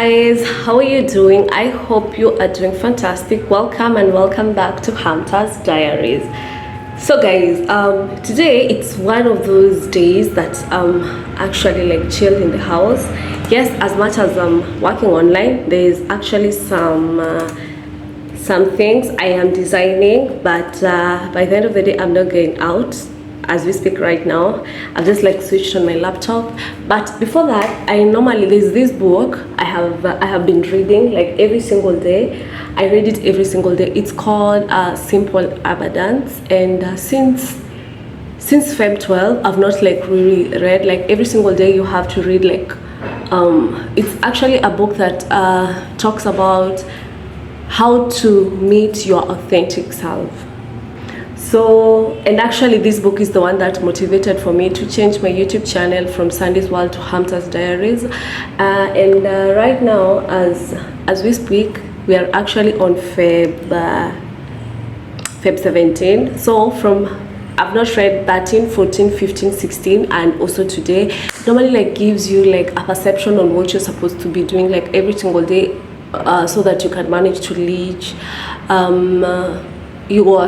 guys, how are you doing? I hope you are doing fantastic. Welcome and welcome back to Hunter's Diaries. So guys, today it's one of those days that actually like chill in the house. Yes, as much as I'm working online, there's actually some things I am designing, but by the end of the day I'm not going out. As we speak right now, I've just like switched on my laptop. But before that, there's this book I have been reading like every single day. I read it every single day. It's called Simple Abundance, and since Feb 12 I've not like really read. Like every single day you have to read like it's actually a book that talks about how to meet your authentic self. So, and actually this book is the one that motivated for me to change my YouTube channel from Sunday's World to Hunter's Diaries. Right now, as we speak, we are actually on Feb 17. So I've not read 13, 14, 15, 16, and also today. Normally like gives you like a perception on what you're supposed to be doing like every single day, so that you can manage to reach your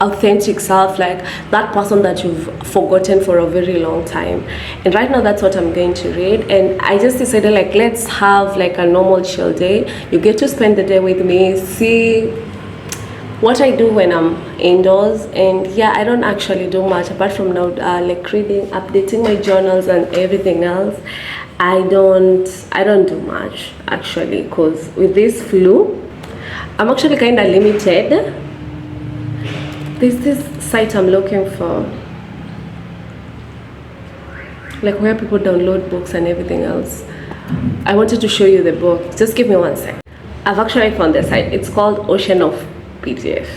authentic self, like that person that you've forgotten for a very long time. And right now that's what I'm going to read, and I just decided like let's have like a normal chill day. You get to spend the day with me, see what I do when I'm indoors. And yeah, I don't actually do much apart from now like reading, updating my journals and everything else. I don't do much actually, because with this flu I'm actually kind of limited. There's this site I'm looking for, like where people download books and everything else. I wanted to show you the book. Just give me one sec. I've actually found the site. It's called Ocean of PDF.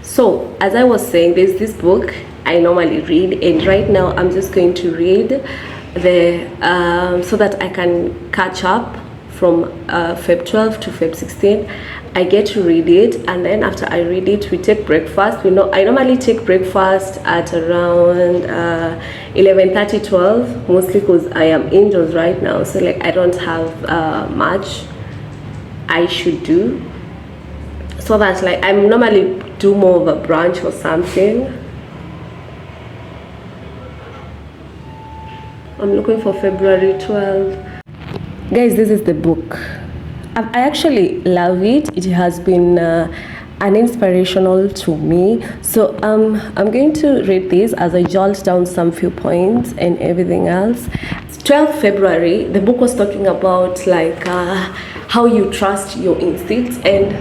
So as I was saying, there's this book I normally read, and right now I'm just going to read the so that I can catch up from Feb 12 to Feb 16. I get to read it, and then after I read it, we take breakfast. I normally take breakfast at around 11:30, 12, mostly because I am indoors right now, so like I don't have much I should do. So that's like I normally do more of a brunch or something. I'm looking for February 12. Guys, this is the book. I actually love it. It has been an inspirational to me. So I'm going to read this as I jot down some few points and everything else. 12th February, the book was talking about like how you trust your instincts. And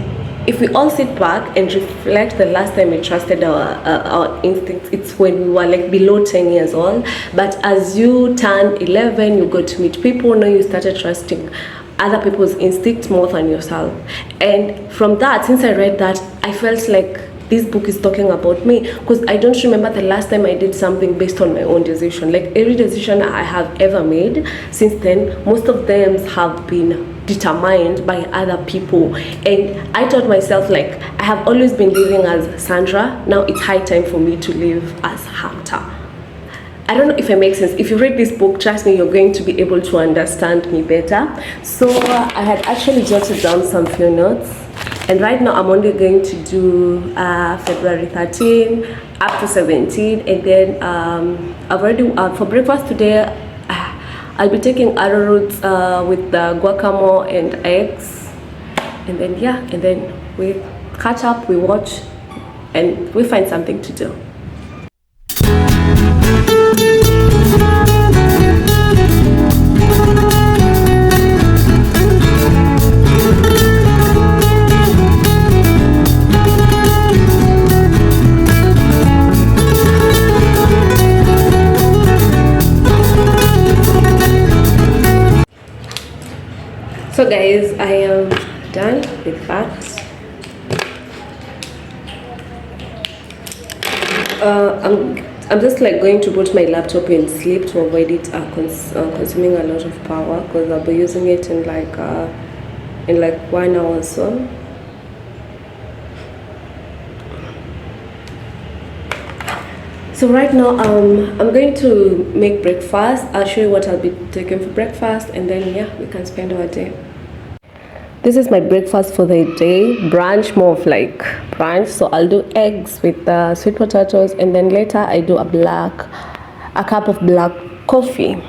if we all sit back and reflect, the last time we trusted our instincts, it's when we were like below 10 years old. But as you turn 11, you got to meet people, now you started trusting other people's instincts more than yourself. And from that, since I read that, I felt like this book is talking about me, because I don't remember the last time I did something based on my own decision. Like every decision I have ever made since then, most of them have been determined by other people. And I thought myself like I have always been living as Sandra, now it's high time for me to live as Hunter. I don't know if it makes sense. If you read this book, trust me, you're going to be able to understand me better. So I had actually jotted down some few notes, and right now I'm only going to do February 13 up to 17, and then I've already for breakfast today I'll be taking arrowroot with the guacamole and eggs, and then yeah, and then we catch up, we watch, and we find something to do. So guys, I am done with that. I'm just like going to put my laptop in sleep to avoid it consuming a lot of power, because I'll be using it in like 1 hour or so. So right now I'm going to make breakfast. I'll show you what I'll be taking for breakfast, and then yeah, we can spend our day. This is my breakfast for the day. Brunch, more of like brunch. So I'll do eggs with sweet potatoes, and then later I do a cup of black coffee.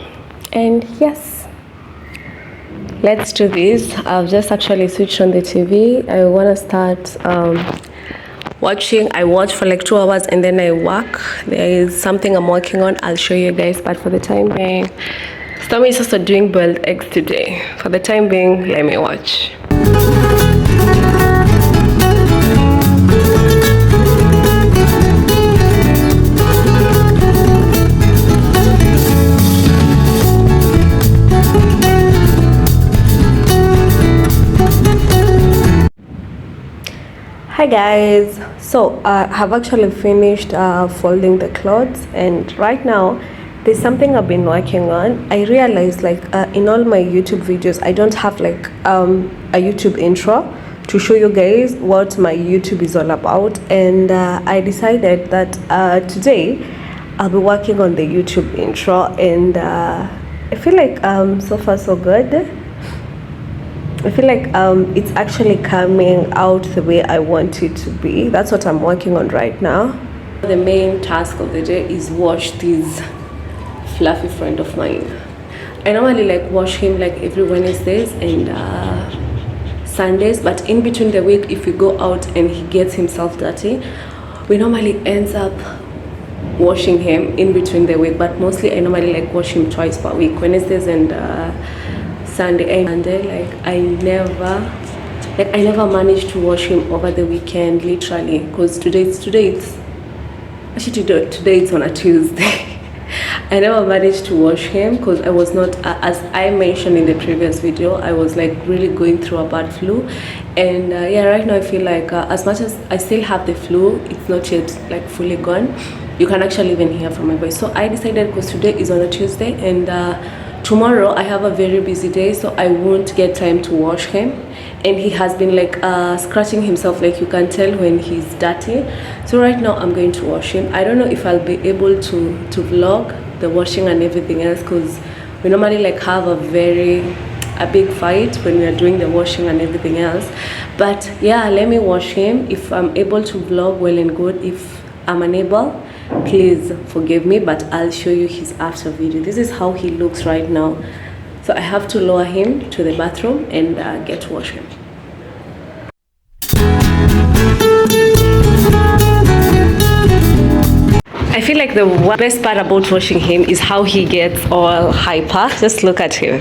And yes, let's do this. I've just actually switched on the TV. I want to start watching. I watch for like 2 hours and then I work. There is something I'm working on. I'll show you guys, but for the time being, Stormy is also doing boiled eggs today. For the time being, let me watch. Hi guys, so I have actually finished folding the clothes, and right now there's something I've been working on. I realized like in all my YouTube videos I don't have like a YouTube intro to show you guys what my YouTube is all about, and I decided that today I'll be working on the YouTube intro, and I feel like so far so good. I feel like it's actually coming out the way I want it to be. That's what I'm working on right now. The main task of the day is wash this fluffy friend of mine. I normally like wash him like every Wednesdays and Sundays, but in between the week, if we go out and he gets himself dirty, we normally ends up washing him in between the week. But mostly I normally like wash him twice per week, Wednesdays and Sunday. And Monday, like I never managed to wash him over the weekend, literally, because today it's on a Tuesday. I never managed to wash him because I was not, as I mentioned in the previous video, I was like really going through a bad flu, and yeah, right now I feel like as much as I still have the flu, it's not yet like fully gone. You can actually even hear from my voice. So I decided, because today is on a Tuesday and tomorrow I have a very busy day, so I won't get time to wash him, and he has been like scratching himself, like you can tell when he's dirty. So right now I'm going to wash him. I don't know if I'll be able to vlog the washing and everything else, because we normally like have a big fight when we are doing the washing and everything else. But yeah, let me wash him. If I'm able to vlog, well and good. If I'm unable, please forgive me, but I'll show you his after video. This is how he looks right now. So I have to lower him to the bathroom and get to wash him. I feel like the best part about washing him is how he gets all hyper. Just look at him.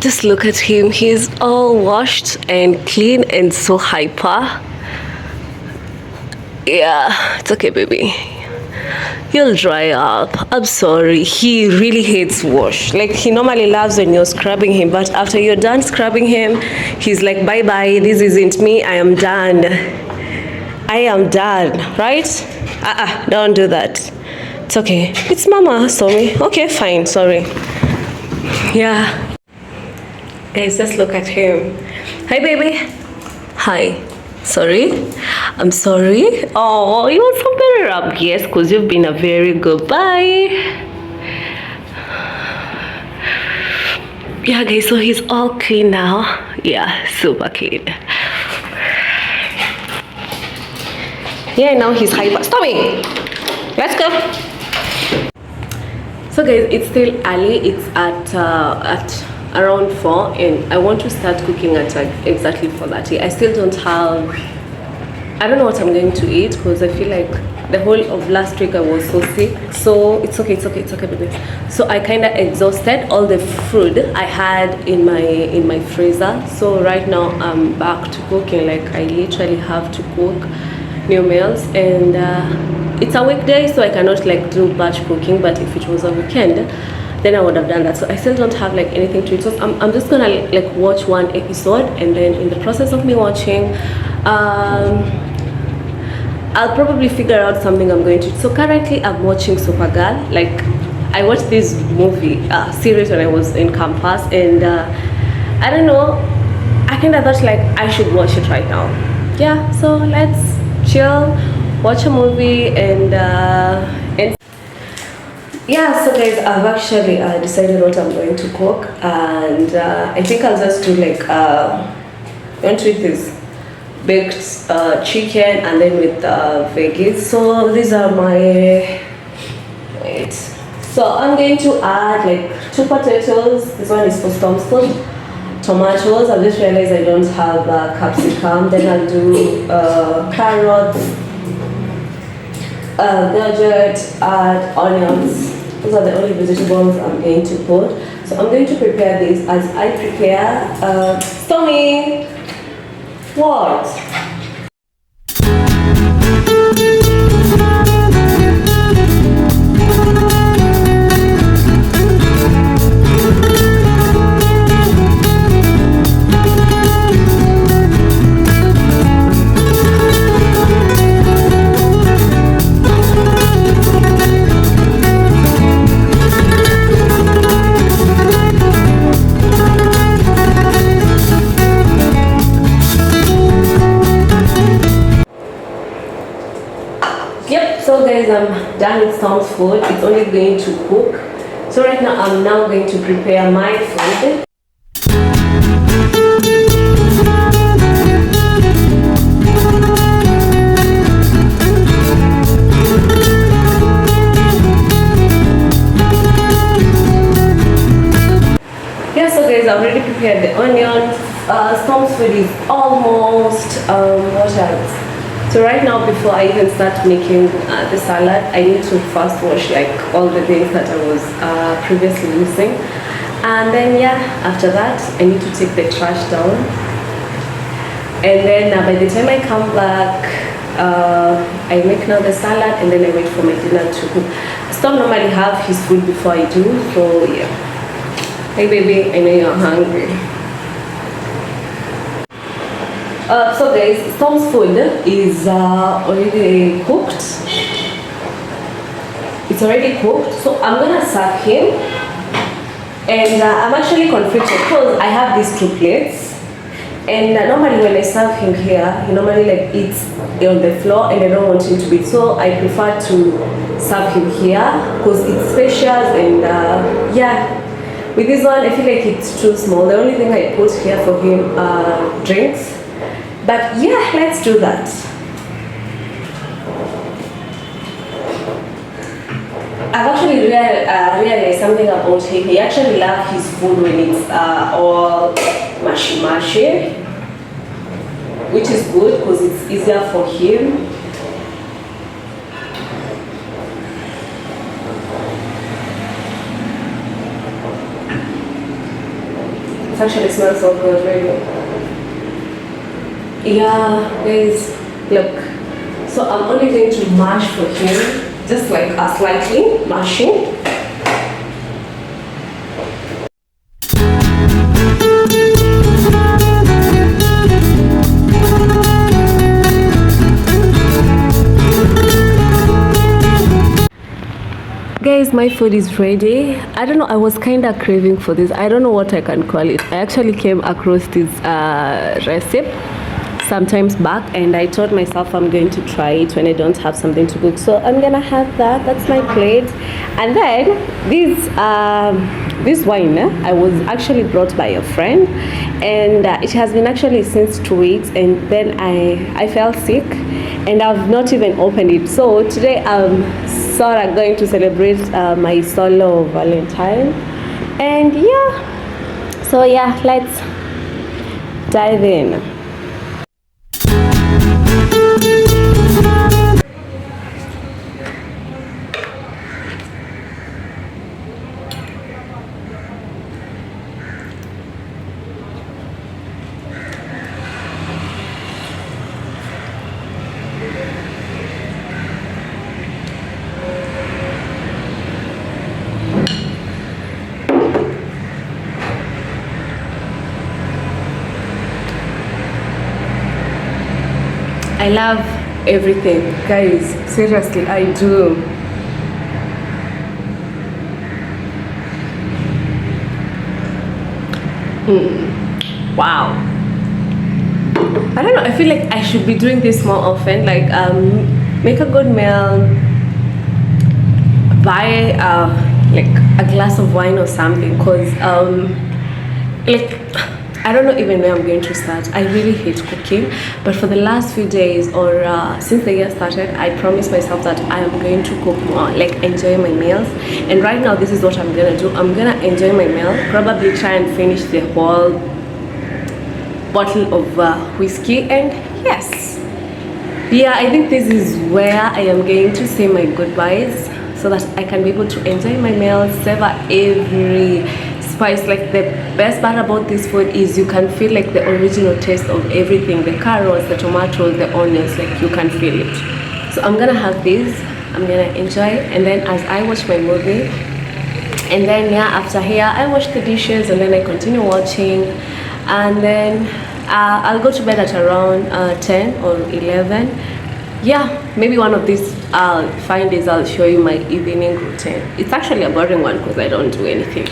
Just look at him. He's all washed and clean and so hyper. Yeah, it's okay, baby. You'll dry up. I'm sorry. He really hates wash. Like, he normally loves when you're scrubbing him, but after you're done scrubbing him, he's like, bye-bye, this isn't me, I am done. I am done, right? Don't do that. It's okay. It's Mama, sorry. Okay, fine, sorry. Yeah. Guys, just look at him. Hi, baby. Hi. Sorry. I'm sorry. Oh, you want some better rub? Yes, because you've been a very good bye. Yeah, guys, so he's all clean now. Yeah, super clean. Yeah, now he's hyper. Stop me! Let's go. So guys, it's still early. It's at around 4, and I want to start cooking at exactly 4:30. I still don't have, I don't know what I'm going to eat, because I feel like the whole of last week I was so sick. So it's okay, baby. So I kind of exhausted all the food I had in my freezer. So right now I'm back to cooking. Like, I literally have to cook new meals, and it's a weekday, so I cannot like do batch cooking. But if it was a weekend, then I would have done that. So I still don't have like anything to eat. So I'm just gonna like watch one episode, and then in the process of me watching, I'll probably figure out something I'm going to eat. So currently I'm watching Supergirl. Like, I watched this movie series when I was in campus, and I don't know, I kind of thought like I should watch it right now. Yeah, so let's chill, watch a movie, and yeah. So guys, I've actually decided what I'm going to cook, and I think I'll just do like want to eat this baked chicken and then with veggies. So these are my wait. So I'm going to add like 2 potatoes. This one is for Storm's food. Tomatoes. I just realized I don't have capsicum. Then I'll do carrots, gadget, add onions. Those are the only vegetables I'm going to put. So I'm going to prepare this as I prepare Stormy. What? So guys, I'm done with Storm's food. It's only going to cook. So right now I'm now going to prepare my food. Yeah, so guys, I've already prepared the onions. Storm's food is almost what else? So right now, before I even start making the salad, I need to first wash like all the things that I was previously using, and then yeah, after that I need to take the trash down, and then by the time I come back, I make now the salad, and then I wait for my dinner to cook. Storm normally have his food before I do, so yeah. Hey baby, I know you're hungry. So guys, Storm's food is already cooked. It's already cooked, so I'm gonna serve him. And I'm actually conflicted because I have these 2 plates. And normally when I serve him here, he normally like eats on the floor, and I don't want him to eat. So I prefer to serve him here because it's spacious, and yeah. With this one, I feel like it's too small. The only thing I put here for him are drinks. But yeah, let's do that. I've actually realized something about him. He actually loves his food when it's all mushy, which is good because it's easier for him. It actually smells so good, really. Yeah, guys, look. So I'm only going to mash for him, just like a slightly mashing. Guys, my food is ready. I don't know, I was kind of craving for this. I don't know what I can call it. I actually came across this recipe sometimes back, and I told myself I'm going to try it when I don't have something to cook. So I'm gonna have that. That's my plate. And then this wine I was actually brought by a friend, and it has been actually since 2 weeks, and then I fell sick and I've not even opened it. So today I'm sort of going to celebrate my solo Valentine, and yeah, so yeah, let's dive in. I love everything, guys. Seriously, I do. Wow. I don't know, I feel like I should be doing this more often. Like make a good meal, buy like a glass of wine or something, because like I don't know even where I'm going to start. I really hate cooking, but for the last few days or since the year started, I promised myself that I am going to cook more, like enjoy my meals. And right now, this is what I'm gonna do. I'm gonna enjoy my meal, probably try and finish the whole bottle of whiskey, and yes, yeah, I think this is where I am going to say my goodbyes, so that I can be able to enjoy my meal, savor every spice. Like, the best part about this food is you can feel like the original taste of everything, the carrots, the tomatoes, the onions, like you can feel it. So I'm gonna have this, I'm gonna enjoy, and then as I watch my movie, and then yeah, after here I wash the dishes, and then I continue watching, and then I'll go to bed at around 10 or 11. Yeah, maybe one of these fine days I'll show you my evening routine. It's actually a boring one because I don't do anything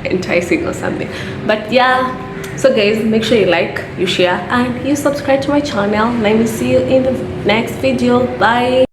enticing or something, but yeah. So guys, make sure you like, you share, and you subscribe to my channel. Let me see you in the next video. Bye.